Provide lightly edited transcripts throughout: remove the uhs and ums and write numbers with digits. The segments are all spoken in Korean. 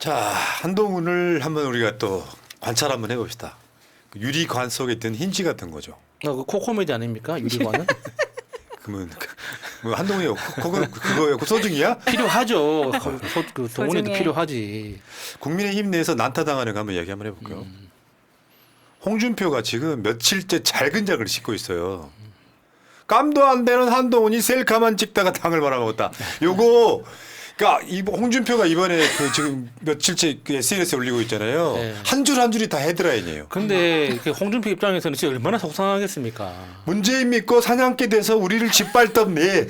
자, 한동훈을 한번 우리가 또 관찰 한번 해봅시다. 유리관 속에 든 힌지 같은 거죠. 그 코코메디 아닙니까? 유리관은? 그러면 뭐 한동훈이 그거예요? 그 소중이야? 필요하죠. 그 동훈이도 소중해. 필요하지. 국민의힘 내에서 난타당하는 거 한번 이야기 한번 해볼까요? 홍준표가 지금 며칠째 잘근작을 씻고 있어요. 깜도 안 되는 한동훈이 셀카만 찍다가 당을 말아먹었다. 요거 그러니까 홍준표가 이번에 그 지금 며칠째 그 SNS에 올리고 있잖아요. 네. 한 줄 한 줄이 다 헤드라인이에요. 근데 그 홍준표 입장에서는 진짜 얼마나 속상하겠습니까? 문재인 믿고 사냥개 돼서 우리를 짓밟던니.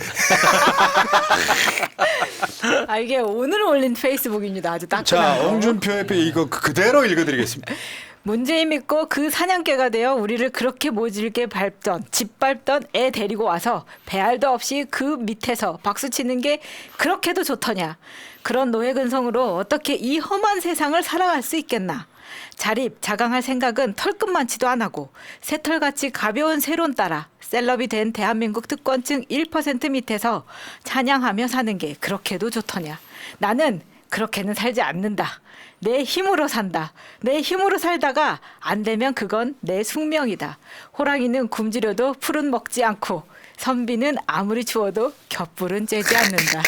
아 이게 오늘 올린 페이스북입니다. 아주 자, 따끈한 거. 홍준표의 이거 그대로 읽어드리겠습니다. 문재인 믿고 그 사냥개가 되어 우리를 그렇게 모질게 밟던 짓밟던 애 데리고 와서 배알도 없이 그 밑에서 박수치는 게 그렇게도 좋더냐. 그런 노예근성으로 어떻게 이 험한 세상을 살아갈 수 있겠나. 자립, 자강할 생각은 털끝만치도 안 하고 새털같이 가벼운 세론 따라 셀럽이 된 대한민국 특권층 1% 밑에서 찬양하며 사는 게 그렇게도 좋더냐. 나는 그렇게는 살지 않는다. 내 힘으로 산다. 내 힘으로 살다가 안 되면 그건 내 숙명이다. 호랑이는 굶주려도 풀은 먹지 않고 선비는 아무리 추워도 곁불은 쬐지 않는다.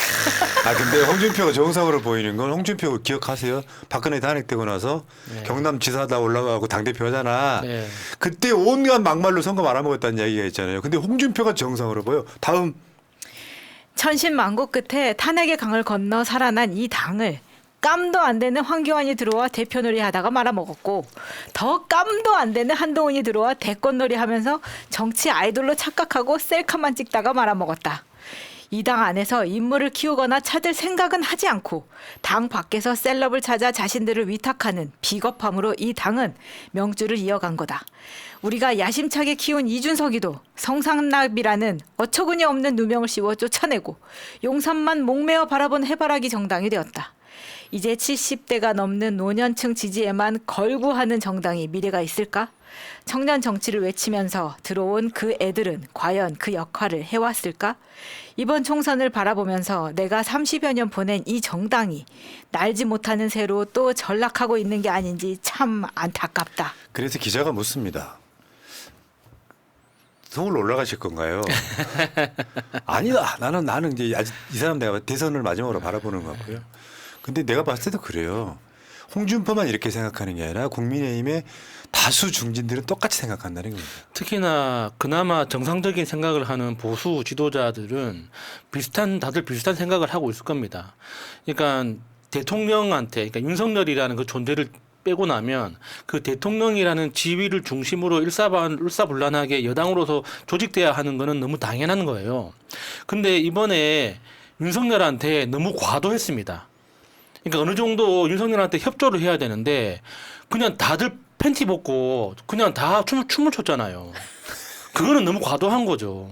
아 근데 홍준표가 정상으로 보이는 건 홍준표 기억하세요? 박근혜 탄핵되고 나서 네. 경남지사다 올라가고 당대표 하잖아. 네. 그때 온갖 막말로 선거 말아먹었다는 이야기가 있잖아요. 근데 홍준표가 정상으로 보여. 다음. 천신만고 끝에 탄핵의 강을 건너 살아난 이 당을 깜도 안 되는 황교안이 들어와 대표놀이 하다가 말아먹었고 더 깜도 안 되는 한동훈이 들어와 대권놀이 하면서 정치 아이돌로 착각하고 셀카만 찍다가 말아먹었다. 이 당 안에서 인물을 키우거나 찾을 생각은 하지 않고 당 밖에서 셀럽을 찾아 자신들을 위탁하는 비겁함으로 이 당은 명주를 이어간 거다. 우리가 야심차게 키운 이준석이도 성상납이라는 어처구니 없는 누명을 씌워 쫓아내고 용산만 목매어 바라본 해바라기 정당이 되었다. 이제 70대가 넘는 노년층 지지에만 걸구하는 정당이 미래가 있을까? 청년 정치를 외치면서 들어온 그 애들은 과연 그 역할을 해왔을까? 이번 총선을 바라보면서 내가 30여 년 보낸 이 정당이 날지 못하는 새로 또 전락하고 있는 게 아닌지 참 안타깝다. 그래서 기자가 묻습니다. 서울 올라가실 건가요? 아니다. 나는 이제 아직 이 사람 내가 대선을 마지막으로 바라보는 것 같고요. 근데 내가 봤을 때도 그래요. 홍준표만 이렇게 생각하는 게 아니라 국민의힘의 다수 중진들은 똑같이 생각한다는 겁니다. 특히나 그나마 정상적인 생각을 하는 보수 지도자들은 다들 비슷한 생각을 하고 있을 겁니다. 그러니까 대통령한테, 그러니까 윤석열이라는 그 존재를 빼고 나면 그 대통령이라는 지위를 중심으로 일사불란하게 여당으로서 조직돼야 하는 거는 너무 당연한 거예요. 근데 이번에 윤석열한테 너무 과도했습니다. 그러니까 어느 정도 윤석열한테 협조를 해야 되는데 그냥 다들 팬티 벗고 그냥 다 춤을 췄잖아요. 그거는 너무 과도한 거죠.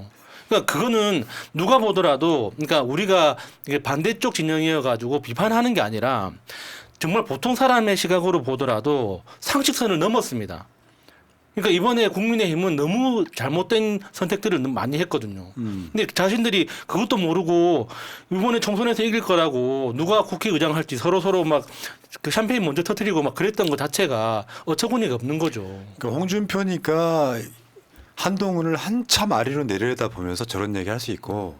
그러니까 그거는 누가 보더라도 그러니까 우리가 이게 반대쪽 진영이어 가지고 비판하는 게 아니라 정말 보통 사람의 시각으로 보더라도 상식선을 넘었습니다. 그러니까 이번에 국민의힘은 너무 잘못된 선택들을 너무 많이 했거든요. 근데 자신들이 그것도 모르고 이번에 총선에서 이길 거라고 누가 국회의장 할지 서로 막 그 샴페인 먼저 터뜨리고 막 그랬던 것 자체가 어처구니가 없는 거죠. 그러니까 홍준표니까 한동훈을 한참 아래로 내려다 보면서 저런 얘기 할 수 있고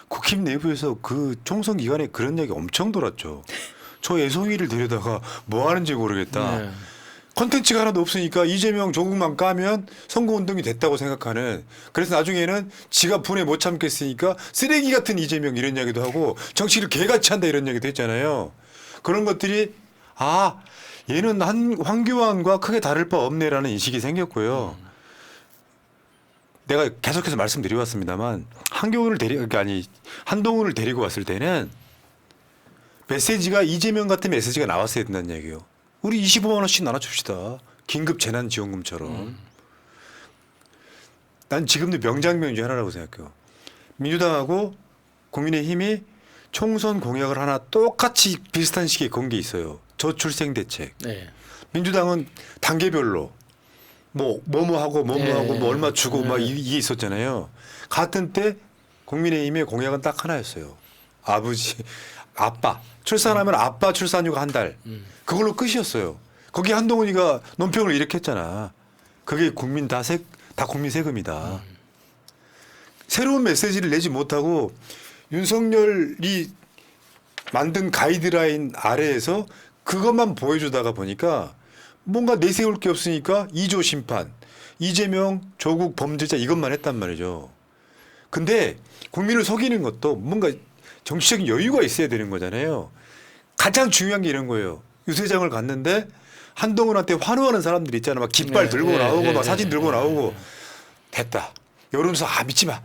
국힘 내부에서 그 총선 기간에 그런 얘기 엄청 돌았죠. 저 애송이를 데려다가 뭐 하는지 모르겠다. 네. 콘텐츠가 하나도 없으니까 이재명 조국만 까면 선거운동이 됐다고 생각하는. 그래서 나중에는 지가 분에 못 참겠으니까 쓰레기 같은 이재명 이런 이야기도 하고 정치를 개같이 한다 이런 얘기도 했잖아요. 그런 것들이 얘는 황교안과 크게 다를 바 없네라는 인식이 생겼고요. 내가 계속해서 말씀드려왔습니다만 한동훈을 데리고 왔을 때는 메시지가 이재명 같은 메시지가 나왔어야 된다는 얘기예요. 우리 25만 원씩 나눠줍시다. 긴급 재난지원금처럼. 난 지금도 명장면 중에 하나라고 생각해요. 민주당하고 국민의힘이 총선 공약을 하나 똑같이 비슷한 시기에 건 게 있어요. 저출생 대책. 네. 민주당은 단계별로 뭐하고 네. 하고 뭐 얼마 주고 네. 막 이게 있었잖아요. 같은 때 국민의힘의 공약은 딱 하나였어요. 아빠 출산하면 아빠 출산휴가 한 달. 그걸로 끝이었어요. 거기 한동훈이가 논평을 이렇게 했잖아. 그게 다 국민 세금이다. 새로운 메시지를 내지 못하고 윤석열이 만든 가이드라인 아래에서 그것만 보여주다가 보니까 뭔가 내세울 게 없으니까 2조 심판, 이재명, 조국 범죄자 이것만 했단 말이죠. 근데 국민을 속이는 것도 뭔가 정치적인 여유가 있어야 되는 거잖아요. 가장 중요한 게 이런 거예요. 유세장을 갔는데 한동훈한테 환호하는 사람들 있잖아. 막 깃발 들고 나오고 막 사진 들고 나오고 됐다. 여론조사 믿지 마.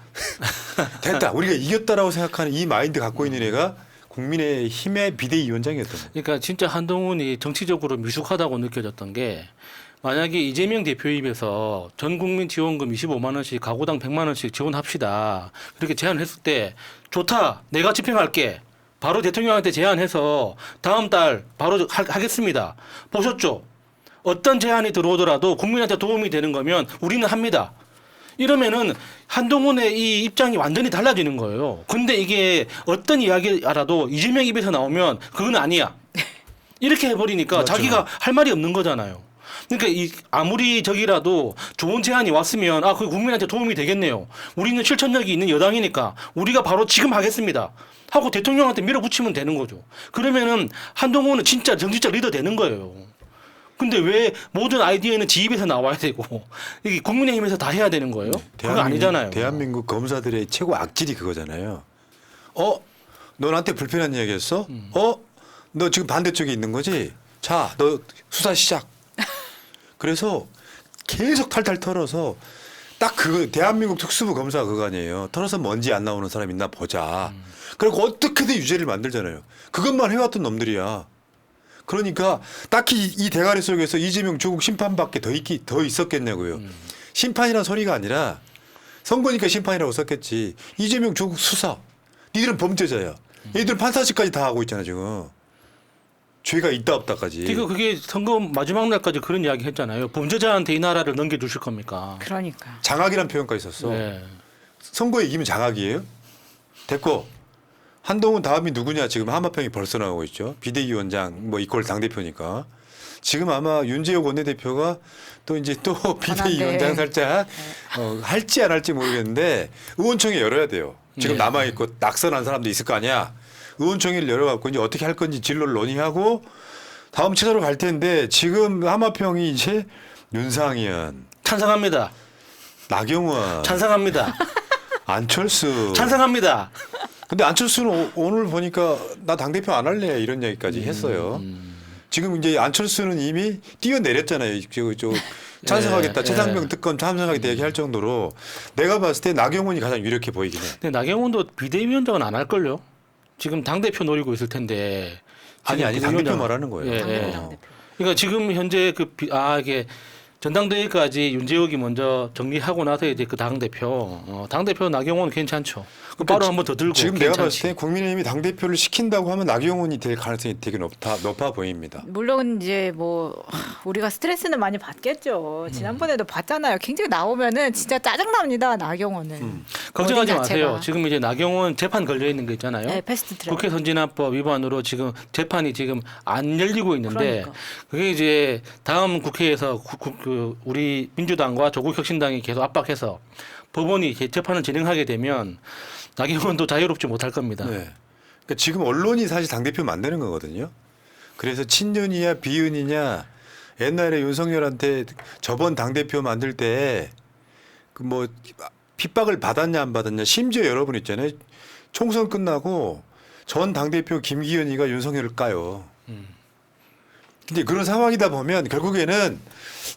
됐다. 우리가 이겼다라고 생각하는 이 마인드 갖고 있는 애가 국민의힘의 비대위원장이었던 거예요. 그러니까 진짜 한동훈이 정치적으로 미숙하다고 느껴졌던 게 만약에 이재명 대표 입에서 전 국민 지원금 25만 원씩 가구당 100만 원씩 지원합시다. 그렇게 제안했을 때 좋다. 내가 집행할게. 바로 대통령한테 제안해서 다음 달 바로 하겠습니다. 보셨죠? 어떤 제안이 들어오더라도 국민한테 도움이 되는 거면 우리는 합니다. 이러면은 한동훈의 이 입장이 완전히 달라지는 거예요. 근데 이게 어떤 이야기라도 이재명 입에서 나오면 그건 아니야. 이렇게 해버리니까 맞죠. 자기가 할 말이 없는 거잖아요. 그러니까 아무리 저기라도 좋은 제안이 왔으면 그 국민한테 도움이 되겠네요. 우리는 실천력이 있는 여당이니까 우리가 바로 지금 하겠습니다. 하고 대통령한테 밀어붙이면 되는 거죠. 그러면은 한동훈은 진짜 정치적 리더 되는 거예요. 근데 왜 모든 아이디어는 지 입에서 나와야 되고 이게 국민의힘에서 다 해야 되는 거예요? 그거 아니잖아요. 대한민국 검사들의 최고 악질이 그거잖아요. 너 나한테 불편한 이야기 했어? 너 지금 반대쪽에 있는 거지? 자, 너 수사 시작. 그래서 계속 탈탈 털어서 딱 그거 대한민국 특수부 검사 그거 아니에요. 털어서 먼지 안 나오는 사람 있나 보자. 그리고 어떻게든 유죄를 만들잖아요. 그것만 해왔던 놈들이야. 그러니까 딱히 이 대가리 속에서 이재명 조국 심판밖에 더 있었겠냐고요. 심판이란 소리가 아니라 선거니까 심판이라고 썼겠지. 이재명 조국 수사. 니들은 범죄자야. 얘들 판사직까지 다 하고 있잖아 지금. 죄가 있다 없다까지. 지금 그게 선거 마지막 날까지 그런 이야기 했잖아요. 범죄자한테 이 나라를 넘겨주실 겁니까? 그러니까. 장악이란 표현까지 썼어. 네. 선거에 이기면 장악이에요? 됐고 한동훈 다음이 누구냐 지금 하마평이 벌써 나오고 있죠. 비대위원장 뭐 이꼴 당대표니까. 지금 아마 윤재욱 원내대표가 또 이제 또 비대위원장 살짝 할지 안 할지 모르겠는데 의원총회 열어야 돼요. 지금 네. 남아있고 낙선한 사람도 있을 거 아니야. 의원총회를 열어갖고 이제 어떻게 할 건지 진로를 논의하고 다음 차례로 갈 텐데 지금 하마평이 이제 윤상현, 찬성합니다. 나경원, 찬성합니다. 안철수. 찬성합니다. 근데 안철수는 오늘 보니까 나 당대표 안 할래 이런 얘기까지 했어요. 지금 이제 안철수는 이미 뛰어내렸잖아요. 찬성하겠다. 최상병 특검 찬성하겠다 얘기할 정도로 내가 봤을 때 나경원이 가장 유력해 보이긴 해. 근데 나경원도 비대위원장은 안 할 걸요. 지금 당 대표 노리고 있을 텐데. 아니 당대표 말하는 거예요. 예, 당대표, 예. 당대표. 그러니까 지금 현재 이게 전당대회까지 윤재욱이 먼저 정리하고 나서 이제 그 당 대표, 당 대표 나경원 괜찮죠. 그 바로 한번 더 들고 지금 괜찮지. 내가 봤을 때 국민의힘이 당 대표를 시킨다고 하면 나경원이 될 가능성이 되게 높아 보입니다. 물론 이제 우리가 스트레스는 많이 받겠죠. 지난번에도 봤잖아요. 굉장히 나오면은 진짜 짜증납니다. 나경원은. 걱정하지 어디 마세요. 자체가. 지금 이제 나경원 재판 걸려 있는 게 있잖아요. 네, 패스트트랙. 국회 선진화법 위반으로 지금 재판이 지금 안 열리고 있는데 그러니까. 그게 이제 다음 국회에서 우리 민주당과 조국혁신당이 계속 압박해서 법원이 재판을 진행하게 되면 나경원도 자유롭지 못할 겁니다. 네. 그러니까 지금 언론이 사실 당대표 만드는 거거든요. 그래서 친윤이냐 비윤이냐 옛날에 윤석열한테 저번 당대표 만들 때 그 뭐 핍박을 받았냐 안 받았냐 심지어 여러분 있잖아요. 총선 끝나고 전 당대표 김기현이가 윤석열을 까요. 근데 그런 상황이다 보면 결국에는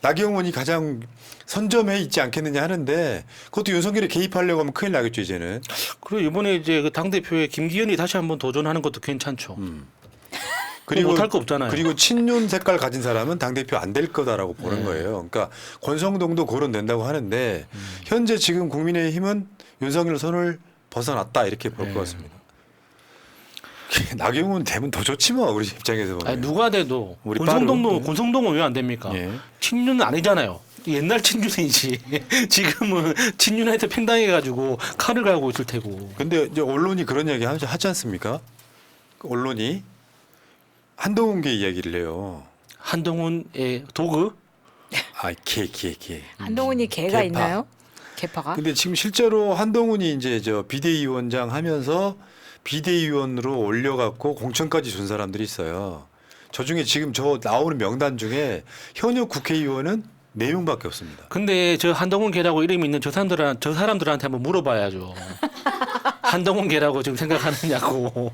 나경원이 가장 선점해 있지 않겠느냐 하는데 그것도 윤석열이 개입하려고 하면 큰일 나겠죠 이제는. 그리고 이번에 이제 그 당 대표에 김기현이 다시 한번 도전하는 것도 괜찮죠. 그리고 못할 거 없잖아요. 그리고 친윤 색깔 가진 사람은 당 대표 안 될 거다라고 보는 거예요. 그러니까 권성동도 거론된다고 하는데 현재 지금 국민의힘은 윤석열 손을 벗어났다 이렇게 볼 것 같습니다. 나경원 되면 더 좋지 뭐 우리 입장에서 보면. 아니, 누가 돼도 우리 권성동은 왜 안 됩니까? 예. 친윤은 아니잖아요. 옛날 친윤이지. 지금은 친윤한테 팽당해가지고 칼을 갈고 있을 테고. 근데 이제 언론이 그런 얘기 하지 않습니까? 언론이 한동훈계 이야기를 해요. 한동훈의 도구? 아, 개. 한동훈이 개가 개파. 있나요? 개파가? 근데 지금 실제로 한동훈이 이제 저 비대위원장 하면서 비대위원으로 올려갖고 공천까지 준 사람들이 있어요. 저 중에 지금 저 나오는 명단 중에 현역 국회의원은 4명밖에 없습니다. 근데 저 한동훈 개라고 이름이 있는 저 사람들한테 한번 물어봐야죠. 한동훈 개라고 지금 생각하느냐고.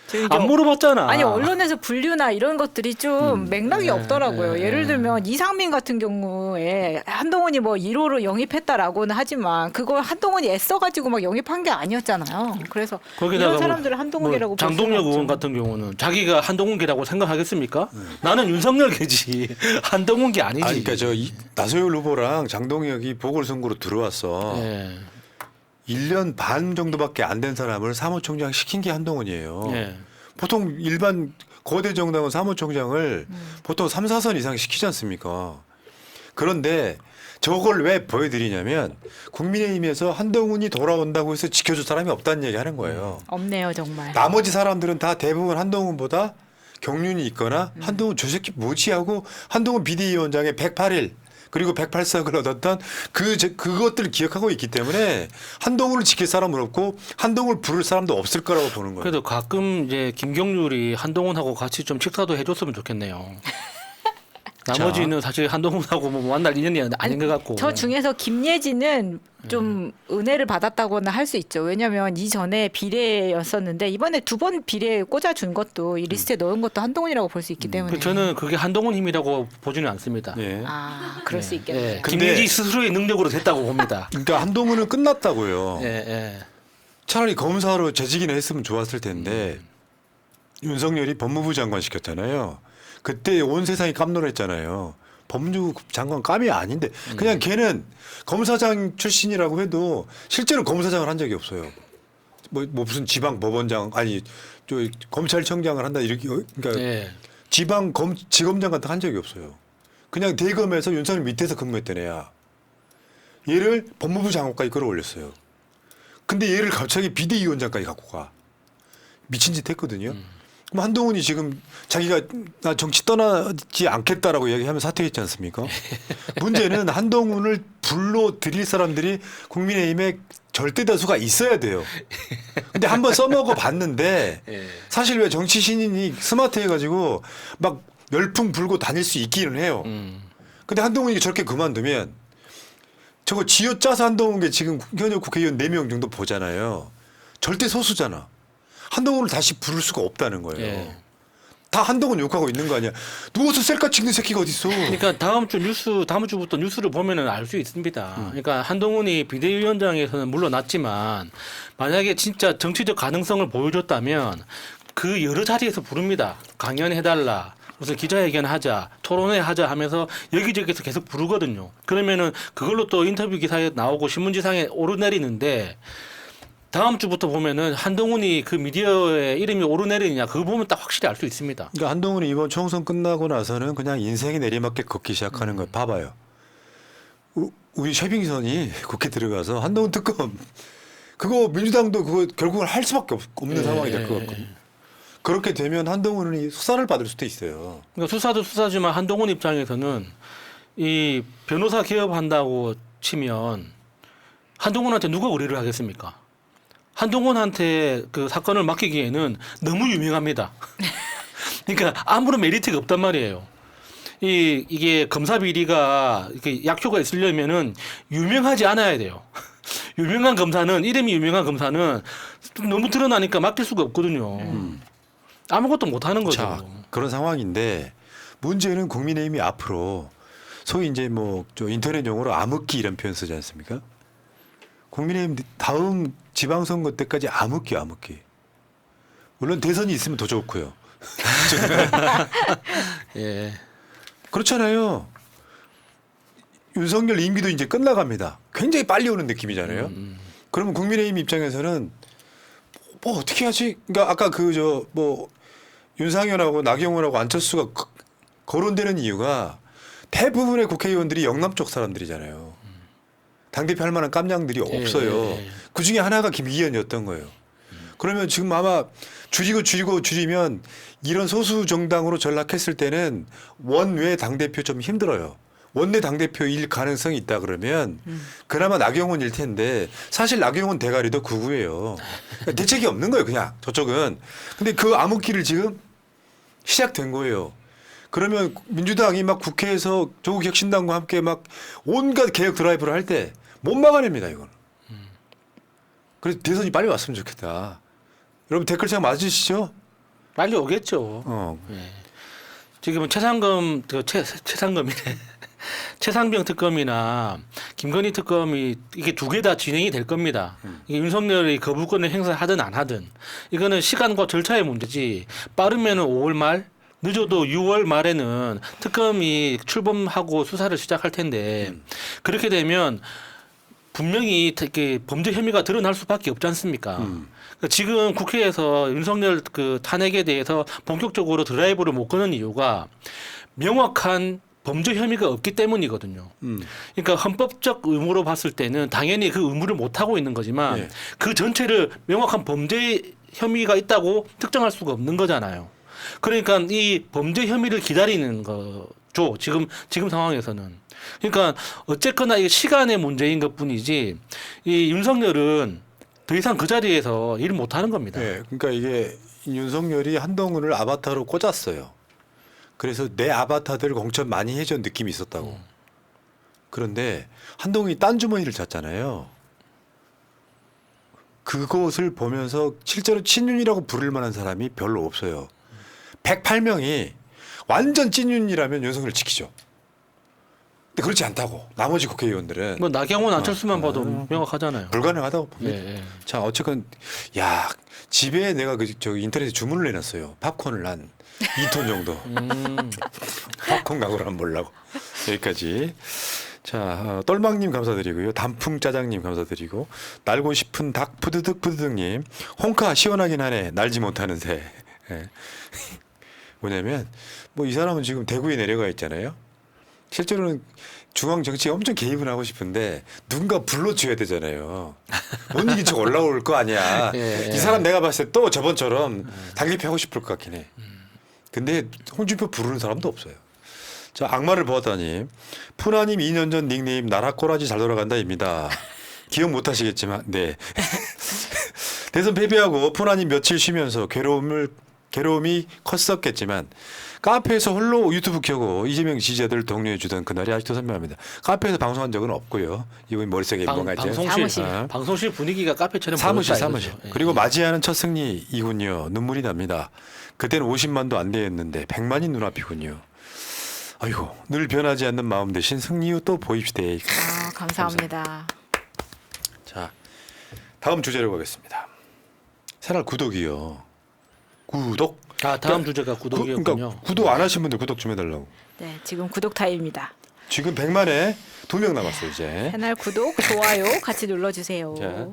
지금 이게 안 물어봤잖아. 아니 언론에서 분류나 이런 것들이 좀 맥락이 없더라고요. 네. 예를 들면 이상민 같은 경우에 한동훈이 뭐 1호로 영입했다라고는 하지만 그걸 한동훈이 애써가지고 막 영입한 게 아니었잖아요. 그래서 거기다가 이런 사람들을 한동훈이라고 볼 수는 장동혁 의원 없죠. 같은 경우는 자기가 한동훈 개라고 생각하겠습니까? 나는 윤석열 개지 한동훈 개 아니지. 아니, 그러니까 나소열 후보랑 장동혁이 보궐선거로 들어왔어. 예. 1년 반 정도밖에 안 된 사람을 사무총장 시킨 게 한동훈이에요. 예. 보통 일반 거대 정당은 사무총장을 보통 3, 4선 이상 시키지 않습니까? 그런데 저걸 왜 보여드리냐면 국민의힘에서 한동훈이 돌아온다고 해서 지켜줄 사람이 없다는 얘기 하는 거예요. 없네요 정말. 나머지 사람들은 다 대부분 한동훈보다 경륜이 있거나 한동훈 저 새끼 뭐지 하고 한동훈 비대위원장의 108일 그리고 108석을 얻었던 그것들을 기억하고 있기 때문에 한동훈을 지킬 사람은 없고 한동훈을 부를 사람도 없을 거라고 보는 거예요. 그래도 가끔 이제 김경률이 한동훈하고 같이 좀 식사도 해줬으면 좋겠네요. 나머지는 사실 한동훈하고 뭐 만날 인연이 아닌 것 같고. 저 중에서 김예진은 좀 은혜를 받았다고는 할 수 있죠. 왜냐하면 이전에 비례였었는데 이번에 2번 비례에 꽂아준 것도 이 리스트에 넣은 것도 한동훈이라고 볼 수 있기 때문에. 저는 그게 한동훈 힘이라고 보지는 않습니다. 예. 아 그럴 수 있겠네요. 예. 근데- 김예지 스스로의 능력으로 됐다고 봅니다. 그러니까 한동훈은 끝났다고요. 예, 예. 차라리 검사로 재직이나 했으면 좋았을 텐데 윤석열이 법무부 장관 시켰잖아요. 그때 온 세상이 깜놀했잖아요. 법무부 장관 깜이 아닌데 그냥 걔는 검사장 출신이라고 해도 실제로 검사장을 한 적이 없어요. 뭐 무슨 지방 법원장 아니 저 검찰청장을 한다 이렇게 그러니까 예. 지검장 같은 거 한 적이 없어요. 그냥 대검에서 윤석열 밑에서 근무했던 애야. 얘를 법무부 장관까지 끌어올렸어요. 근데 얘를 갑자기 비대위원장까지 갖고 가. 미친 짓 했거든요. 그럼 한동훈이 지금 자기가 나 정치 떠나지 않겠다라고 얘기하면 사퇴했지 않습니까? 문제는 한동훈을 불러들일 사람들이 국민의힘에 절대 다수가 있어야 돼요. 근데 한번 써먹어 봤는데 예. 사실 왜 정치 신인이 스마트해가지고 막 열풍 불고 다닐 수 있기는 해요. 근데 한동훈이 저렇게 그만두면 저거 쥐어짜서 한동훈 게 지금 현역 국회의원 4명 정도 보잖아요. 절대 소수잖아. 한동훈을 다시 부를 수가 없다는 거예요. 예. 다 한동훈 욕하고 있는 거 아니야. 누워서 셀카 찍는 새끼가 어딨어. 그러니까 다음 주부터 뉴스를 보면은 알 수 있습니다. 그러니까 한동훈이 비대위원장에서는 물러났지만 만약에 진짜 정치적 가능성을 보여줬다면 그 여러 자리에서 부릅니다. 강연해달라. 무슨 기자회견 하자, 토론회 하자 하면서 여기저기서 계속 부르거든요. 그러면은 그걸로 또 인터뷰 기사에 나오고 신문지상에 오르내리는데 다음 주부터 보면은 한동훈이 그 미디어에 이름이 오르내리느냐 그거 보면 딱 확실히 알 수 있습니다. 그러니까 한동훈이 이번 총선 끝나고 나서는 그냥 인생이 내리막길 걷기 시작하는 거예요. 봐봐요. 우리 최빙선이 국회 들어가서 한동훈 특검 그거 민주당도 그거 결국은 할 수밖에 없는 상황이 될 것 같거든요. 그렇게 되면 한동훈이 수사를 받을 수도 있어요. 그러니까 수사도 수사지만 한동훈 입장에서는 이 변호사 개업한다고 치면 한동훈한테 누가 의뢰를 하겠습니까? 한동훈한테 그 사건을 맡기기에는 너무 유명합니다. 그러니까 아무런 메리트가 없단 말이에요. 이게 검사 비리가 이렇게 약효가 있으려면은 유명하지 않아야 돼요. 유명한 검사는 이름이 유명한 검사는 너무 드러나니까 맡길 수가 없거든요. 아무것도 못 하는 거죠. 자, 그런 상황인데 문제는 국민의힘이 앞으로 소위 이제 뭐 저 인터넷 용어로 암흑기 이런 표현 쓰지 않습니까? 국민의힘 다음 지방선거 때까지 암흑기. 물론 대선이 있으면 더 좋고요. 예. 그렇잖아요. 윤석열 임기도 이제 끝나갑니다. 굉장히 빨리 오는 느낌이잖아요. 그러면 국민의힘 입장에서는 뭐 어떻게 하지? 그러니까 아까 뭐 윤상현하고 나경원하고 안철수가 거론되는 이유가 대부분의 국회의원들이 영남 쪽 사람들이잖아요. 당대표 할 만한 깜냥들이 없어요. 예. 그 중에 하나가 김기현이었던 거예요. 그러면 지금 아마 줄이면 이런 소수 정당으로 전락했을 때는 원외 당대표 좀 힘들어요. 원내 당대표일 가능성이 있다 그러면 그나마 나경원일 텐데 사실 나경원 대가리도 극우예요. 그러니까 대책이 없는 거예요. 그냥 저쪽은. 근데 그 암흑기를 지금 시작된 거예요. 그러면 민주당이 막 국회에서 조국 혁신당과 함께 막 온갖 개혁 드라이브를 할 때 못 막아냅니다. 이거는. 그래서 대선이 빨리 왔으면 좋겠다. 여러분 댓글창 맞으시죠? 빨리 오겠죠. 예. 지금은 최상검 최상검이네. 최상병 특검이나 김건희 특검이 이게 두 개 다 진행이 될 겁니다. 이게 윤석열이 거부권을 행사하든 안 하든 이거는 시간과 절차의 문제지. 빠르면은 5월 말, 늦어도 6월 말에는 특검이 출범하고 수사를 시작할 텐데 그렇게 되면 분명히 이렇게 범죄 혐의가 드러날 수밖에 없지 않습니까? 그러니까 지금 국회에서 윤석열 그 탄핵에 대해서 본격적으로 드라이브를 못 거는 이유가 명확한 범죄 혐의가 없기 때문이거든요. 그러니까 헌법적 의무로 봤을 때는 당연히 그 의무를 못 하고 있는 거지만 네. 그 전체를 명확한 범죄 혐의가 있다고 특정할 수가 없는 거잖아요. 그러니까 이 범죄 혐의를 기다리는 거죠. 지금 상황에서는. 그러니까 어쨌거나 이게 시간의 문제인 것뿐이지 이 윤석열은 더 이상 그 자리에서 일 못 하는 겁니다. 네, 그러니까 이게 윤석열이 한동훈을 아바타로 꽂았어요. 그래서 내 아바타들 공천 많이 해준 느낌이 있었다고. 그런데 한동훈이 딴 주머니를 잤잖아요. 그것을 보면서 실제로 친윤이라고 부를 만한 사람이 별로 없어요. 108명이 완전 찐윤이라면 윤석열을 지키죠. 근데 그렇지 않다고. 나머지 국회의원들은 뭐 나경원 안철수만 봐도 명확하잖아요. 불가능하다고 봅니다. 예, 예. 자, 어쨌건 야 집에 내가 저기 인터넷에 주문을 해놨어요. 팝콘을 한 2톤 정도. 팝콘 가구를 한번 보려고. 여기까지. 자, 똘망님 감사드리고요. 단풍짜장님 감사드리고 날고 싶은 닭 푸드득님 홍카 시원하긴 하네. 날지 못하는 새. 예. 뭐냐면 뭐 이 사람은 지금 대구에 내려가 있잖아요. 실제로는 중앙 정치에 엄청 개입을 하고 싶은데 누군가 불러줘야 되잖아요. 못 이긴 척 올라올 거 아니야. 예, 예. 이 사람 내가 봤을 때 또 저번처럼 당기표 하고 싶을 것 같긴 해. 근데 홍준표 부르는 사람도 없어요. 자, 악마를 보았다니 푸나님 2년 전 닉네임 나라꼬라지 잘 돌아간다입니다. 기억 못하시겠지만 네. 대선 패배하고 푸나님 며칠 쉬면서 괴로움이 컸었겠지만 카페에서 홀로 유튜브 켜고 이재명 지지자들 독려해 주던 그날이 아직도 선명합니다. 카페에서 방송한 적은 없고요. 이분 머릿속에 뭔가 있죠. 사무실. 방송실 분위기가 카페처럼 사무실. 보였다 이거죠. 그리고 맞이하는 첫 승리이군요. 눈물이 납니다. 그때는 50만도 안 되었는데 100만이 눈앞이군요. 아이고 늘 변하지 않는 마음 대신 승리 후 또 보입시다. 아, 감사합니다. 자, 다음 주제로 가겠습니다. 새날 구독이요. 구독. 아, 다음 주제가 구독이었군요. 그러니까 구독 안 하신 분들 구독 좀 해달라고. 네, 지금 구독 타임입니다. 지금 100만에 2명 남았어요 이제. 채널 구독, 좋아요 같이 눌러주세요. 자,